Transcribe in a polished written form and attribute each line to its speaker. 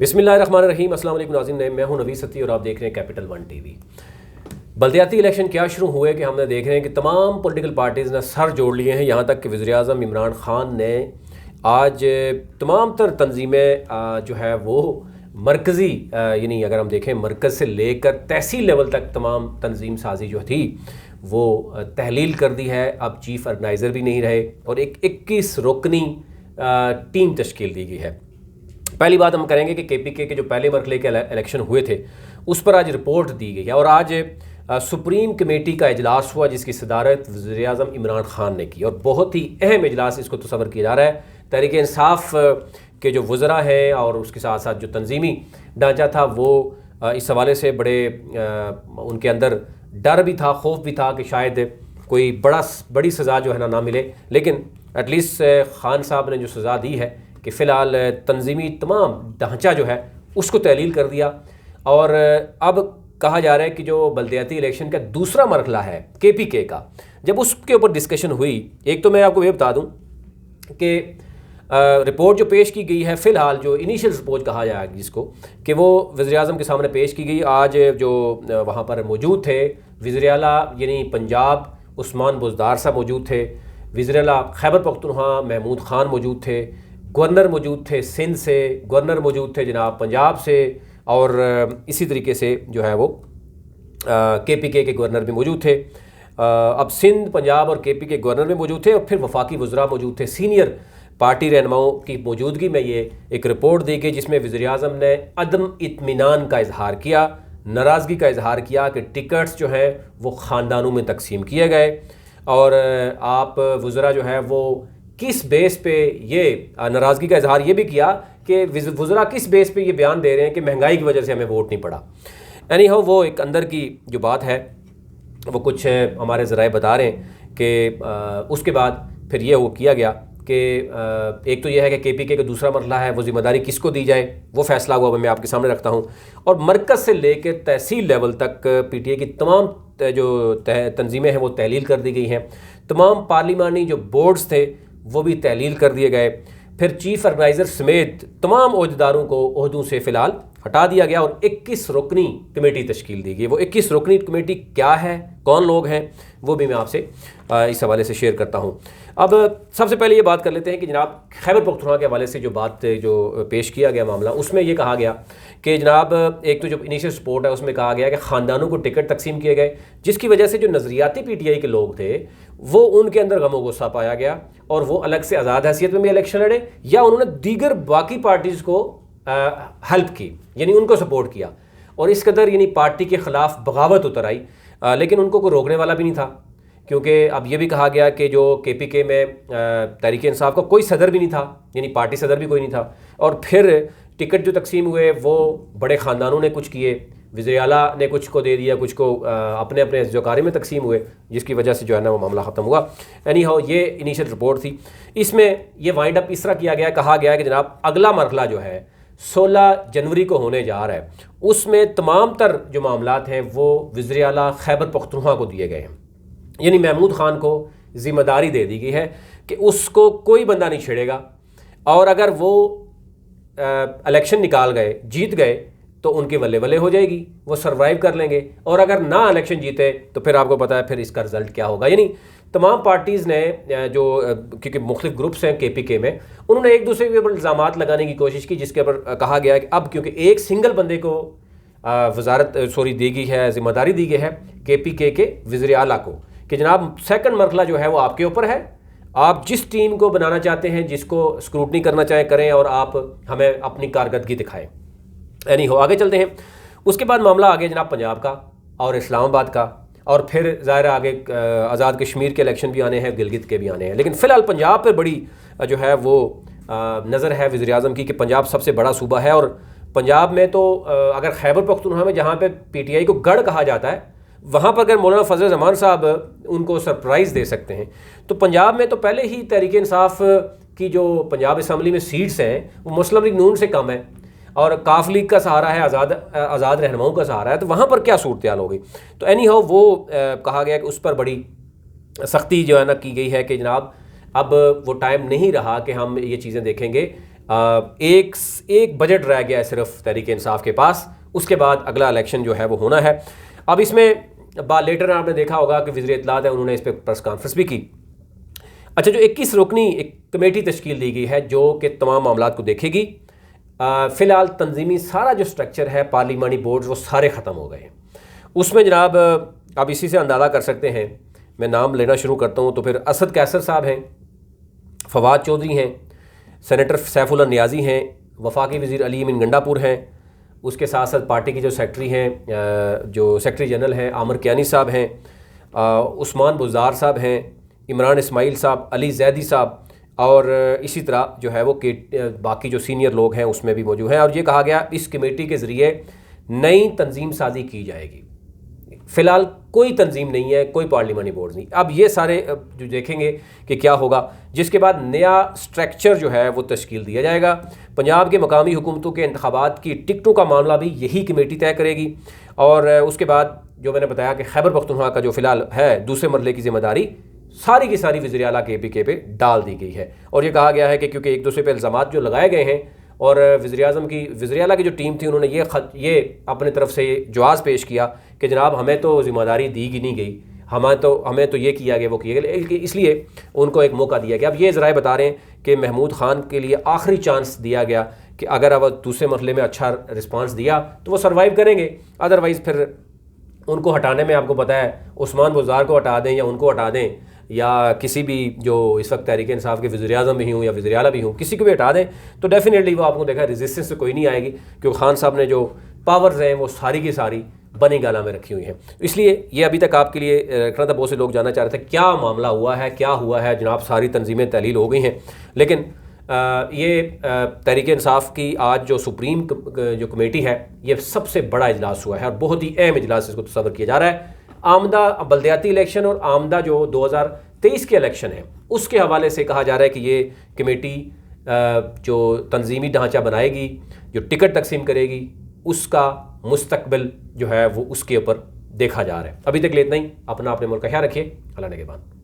Speaker 1: बिस्मिल्लाहिर्रहमानिर्रहीम। अस्सलाम वालेकुम नाज़रीन, मैं हूं नवीद सती और आप देख रहे हैं कैपिटल वन टीवी। बल्दियाती इलेक्शन क्या शुरू हुए कि हमने देख रहे हैं कि तमाम पॉलिटिकल पार्टीज़ ने सर जोड़ लिए हैं। यहाँ तक कि वज़ीर-ए-आज़म इमरान ख़ान ने आज तमाम तर तंजीमें जो है वो मरकज़ी यानी अगर हम देखें मरकज़ से लेकर तहसील लेवल तक तमाम तंजीम साजी जो थी वो तहलील कर दी है। अब चीफ़ ऑर्गेनाइज़र भी नहीं रहे और एक 21 रुकनी टीम तश्कील दी गई है। पहली बात हम करेंगे कि KPK के जो पहले मरहले के इलेक्शन हुए थे उस पर आज रिपोर्ट दी गई है और आज सुप्रीम कमेटी का इजलास हुआ जिसकी सदारत वज़ीर-ए-आज़म इमरान ख़ान ने की और बहुत ही अहम इजलास इसको तस्वर किया जा रहा है। तहरीक इंसाफ के जो वज़रा हैं और उसके साथ साथ जो तंजीमी ढांचा था वो इस हवाले से बड़े उनके अंदर डर भी था, खौफ भी था कि शायद कोई बड़ी सज़ा जो है ना मिले, लेकिन एटलीस्ट ख़ान साहब ने जो सज़ा दी है कि फ़िलहाल तंजीमी तमाम ढांचा जो है उसको तहलील कर दिया। और अब कहा जा रहा है कि जो बल्दियाती इलेक्शन का दूसरा मरहला है KPK का, जब उसके ऊपर डिस्कशन हुई, एक तो मैं आपको ये बता दूं कि रिपोर्ट जो पेश की गई है फ़िलहाल जो इनिशियल रिपोर्ट कहा जाएगा जिसको कि वो वज़ीर-ए-आज़म के सामने पेश की गई। आज जो वहाँ पर मौजूद थे वज़ीर-ए-आला यानी पंजाब उस्मान बुज़दार साहब मौजूद थे, वज़ीर-ए-आला खैबर पख्तूनख्वा महमूद ख़ान मौजूद थे, गवर्नर मौजूद थे सिंध से, गवर्नर मौजूद थे जनाब पंजाब से और इसी तरीके से जो है वो KPK के गवर्नर भी मौजूद थे। अब सिंध, पंजाब और KPK के गवर्नर भी मौजूद थे और फिर वफाकी वज़रा मौजूद थे। सीनियर पार्टी रहनुमाओं की मौजूदगी में ये एक रिपोर्ट दी गई जिसमें वज़ीर-ए-आज़म ने अदम इत्मीनान का इजहार किया, नाराज़गी का इजहार किया कि टिकट्स जो हैं वो ख़ानदानों में तकसीम किए गए और आप वज़रा जो है वो किस बेस पे ये नाराज़गी का इजहार ये भी किया कि वज़रा किस बेस पे ये बयान दे रहे हैं कि महंगाई की वजह से हमें वोट नहीं पड़ा। यानी वो एक अंदर की जो बात है वो कुछ हमारे ज़राए बता रहे हैं कि उसके बाद फिर ये वो किया गया कि एक तो ये है कि KPK का दूसरा मरहला है वो ज़िम्मेदारी किसको दी जाए, वो फ़ैसला हुआ मैं आपके सामने रखता हूँ। और मरकज़ से लेकर तहसील लेवल तक PTI की तमाम जो तंजीमें हैं वो तहलील कर दी गई हैं। तमाम पार्लिमानी जो बोर्ड्स थे वो भी तहलील कर दिए गए। फिर चीफ़ ऑर्गेनाइज़र समेत तमाम ओहदेदारों को ओहदों से फ़िलहाल हटा दिया गया और 21 रुकनी कमेटी तश्कील दी गई। वो 21 रुकनी कमेटी क्या है, कौन लोग हैं, वो भी मैं आपसे इस हवाले से शेयर करता हूँ। अब सबसे पहले ये बात कर लेते हैं कि जनाब खैबर पख्तूनख्वा के हवाले से जो पेश किया गया मामला, उसमें ये कहा गया कि जनाब एक तो जो इनिशियल रिपोर्ट है उसमें कहा गया कि ख़ानदानों को टिकट तकसीम किए गए जिसकी वजह से जो नज़रियाती PTI के लोग थे वो उनके अंदर गम व गुस्सा पाया गया और वो अलग से आज़ाद हैसियत में भी इलेक्शन लड़े या उन्होंने दीगर बाकी पार्टीज़ को हेल्प की, यानी उनको सपोर्ट किया और इस कदर यानी पार्टी के ख़िलाफ़ बगावत उतर आई। लेकिन उनको कोई रोकने वाला भी नहीं था क्योंकि अब ये भी कहा गया कि जो KPK में तहरीक इंसाफ का कोई सदर भी नहीं था, यानी पार्टी सदर भी कोई नहीं था। और फिर टिकट जो तकसीम हुए वो बड़े ख़ानदानों ने कुछ किए, वज़ीर-ए-आला ने कुछ को दे दिया, कुछ को अपने अपने ज़ोकारे में तकसीम हुए जिसकी वजह से जो है ना वो मामला ख़त्म हुआ। यानी ये इनिशियल रिपोर्ट थी। इसमें ये वाइंड अप इस तरह किया गया, कहा गया कि जनाब अगला मरहला जो है 16 जनवरी को होने जा रहा है, उसमें तमाम तर जो मामलात हैं वो वज़ीर-ए-आला खैबर पख्तूनख्वा को दिए गए हैं। यानी महमूद ख़ान को ज़िम्मेदारी दे दी गई है कि उसको कोई बंदा नहीं छेड़ेगा और अगर वो इलेक्शन निकाल गए, जीत गए तो उनकी वल्ले वल्ले हो जाएगी, वो सरवाइव कर लेंगे और अगर ना इलेक्शन जीते तो फिर आपको पता है फिर इसका रिज़ल्ट क्या होगा। यानी तमाम पार्टीज़ ने जो क्योंकि मुख्तलिफ ग्रुप्स हैं KPK में, उन्होंने एक दूसरे के ऊपर इल्ज़ामात लगाने की कोशिश की जिसके ऊपर कहा गया कि अब क्योंकि एक सिंगल बंदे को दी गई है, ज़िम्मेदारी दी गई है KPK के वज़ीर-ए-आला को कि जनाब सेकंड मरहला जो है वो आपके ऊपर है, आप जिस टीम को बनाना चाहते हैं, जिसको स्क्रूटनी करना चाहें करें और आप हमें अपनी कारकर्दगी दिखाएं। यानी आगे चलते हैं। उसके बाद मामला आ गया जनाब पंजाब का और इस्लामाबाद का और फिर ज़ाहिर आगे आज़ाद कश्मीर के इलेक्शन भी आने हैं, गिलगित के भी आने हैं। लेकिन फ़िलहाल पंजाब पर बड़ी जो है वो नज़र है वज़ीर-ए-आज़म की कि पंजाब सबसे बड़ा सूबा है और पंजाब में तो अगर खैबर पख्तूनख्वा में जहाँ पे PTI को गढ़ कहा जाता है वहाँ पर अगर मौलाना फजल ज़मान साहब उनको सरप्राइज़ दे सकते हैं तो पंजाब में तो पहले ही तहरीक इंसाफ की जो पंजाब असम्बली में सीट्स हैं वो मुस्लिम लीग नून से कम है और काफ लीग का सहारा है, आज़ाद रहनुमाओं का सहारा है, तो वहाँ पर क्या सूरत हाल हो गई। तो एनी हाउ वो कहा गया कि उस पर बड़ी सख्ती जो है ना की गई है कि जनाब अब वो टाइम नहीं रहा कि हम ये चीज़ें देखेंगे एक बजट रह गया है सिर्फ तहरीक इंसाफ के पास, उसके बाद अगला इलेक्शन जो है वो होना है। अब इसमें लेटर आपने देखा होगा कि वज़ीर इत्तलात है, उन्होंने इस पर प्रेस कॉन्फ्रेंस भी की। अच्छा, जो 21 रुकनी एक कमेटी तश्कील दी गई है जो कि तमाम मामलात को देखेगी। फ़िलहाल तंजीमी सारा जो स्ट्रक्चर है पार्लिमानी बोर्ड वो सारे ख़त्म हो गए हैं। उसमें जनाब आप इसी से अंदाज़ा कर सकते हैं, मैं नाम लेना शुरू करता हूँ तो फिर असद कैसर साहब हैं, फवाद चौधरी हैं, सेनेटर सैफुल्लाह नियाज़ी हैं, वफाकी वज़ीर अली अमीन गंडापुर हैं, उसके साथ साथ पार्टी के जो सेक्रेटरी हैं, जो सेक्रेटरी जनरल हैं आमिर कियानी साहब हैं, उस्मान बुज़दार साहब हैं, इमरान इस्माइल साहब, अली जैदी साहब, और इसी तरह जो है वो बाकी जो सीनियर लोग हैं उसमें भी मौजूद हैं। और ये कहा गया इस कमेटी के ज़रिए नई तंजीम साजी की जाएगी। फ़िलहाल कोई तंजीम नहीं है, कोई पार्लिमानी बोर्ड नहीं। अब ये सारे जो देखेंगे कि क्या होगा, जिसके बाद नया स्ट्रक्चर जो है वो तश्कील दिया जाएगा। पंजाब के मकामी हुकूमतों के इंतखाबात की टिकटों का मामला भी यही कमेटी तय करेगी। और उसके बाद जो मैंने बताया कि खैबर पख्तूनख्वा का जो फ़िलहाल है दूसरे मरले की ज़िम्मेदारी सारी की सारी वज़ीर आला KPK पे डाल दी गई है। और ये कहा गया है कि क्योंकि एक दूसरे पे इल्ज़ामात जो लगाए गए हैं और वज़ीर आला की जो टीम थी उन्होंने ये अपने तरफ से जवाज़ पेश किया कि जनाब हमें तो ज़िम्मेदारी दी ही नहीं गई, हमें तो ये किया गया वो किया गया, इसलिए उनको एक मौका दिया गया। अब ये ज़राए बता रहे हैं कि महमूद खान के लिए आखिरी चांस दिया गया कि अगर अब दूसरे मरहले में अच्छा रिस्पांस दिया तो वो सर्वाइव करेंगे, अदरवाइज़ फिर उनको हटाने में आपको पता है उस्मान बुज़दार को हटा दें या उनको हटा दें या किसी भी जो इस वक्त तहरीक इंसाफ के वज़ीर आज़म भी हूँ या वज़ीर आला भी हूँ, किसी को भी हटा दें तो डेफिनेटली वो आपको देखा रेजिस्टेंस से कोई नहीं आएगी, क्योंकि खान साहब ने जो पावर्स हैं वो सारी की सारी बनी गाला में रखी हुई हैं। इसलिए ये अभी तक आपके लिए रखना था। बहुत से लोग जानना चाह रहे थे क्या मामला हुआ है, क्या हुआ है। जनाब सारी तंजीमें तहलील हो गई हैं, लेकिन ये तहरीक इंसाफ की आज जो सुप्रीम जो कमेटी है ये सबसे बड़ा इजलास हुआ है और बहुत ही अहम इजलास इसको तस्वर किया जा रहा है। आमदा बल्दियाती इलेक्शन और आमदा जो 2023 के इलेक्शन है उसके हवाले से कहा जा रहा है कि ये कमेटी जो तंजीमी ढांचा बनाएगी, जो टिकट तकसीम करेगी, उसका मुस्तकबिल जो है वो उसके ऊपर देखा जा रहा है। अभी तक ले इतना ही। अपना अपने मुल्क का ख्याल रखिए। अल्लाह ने के बाद।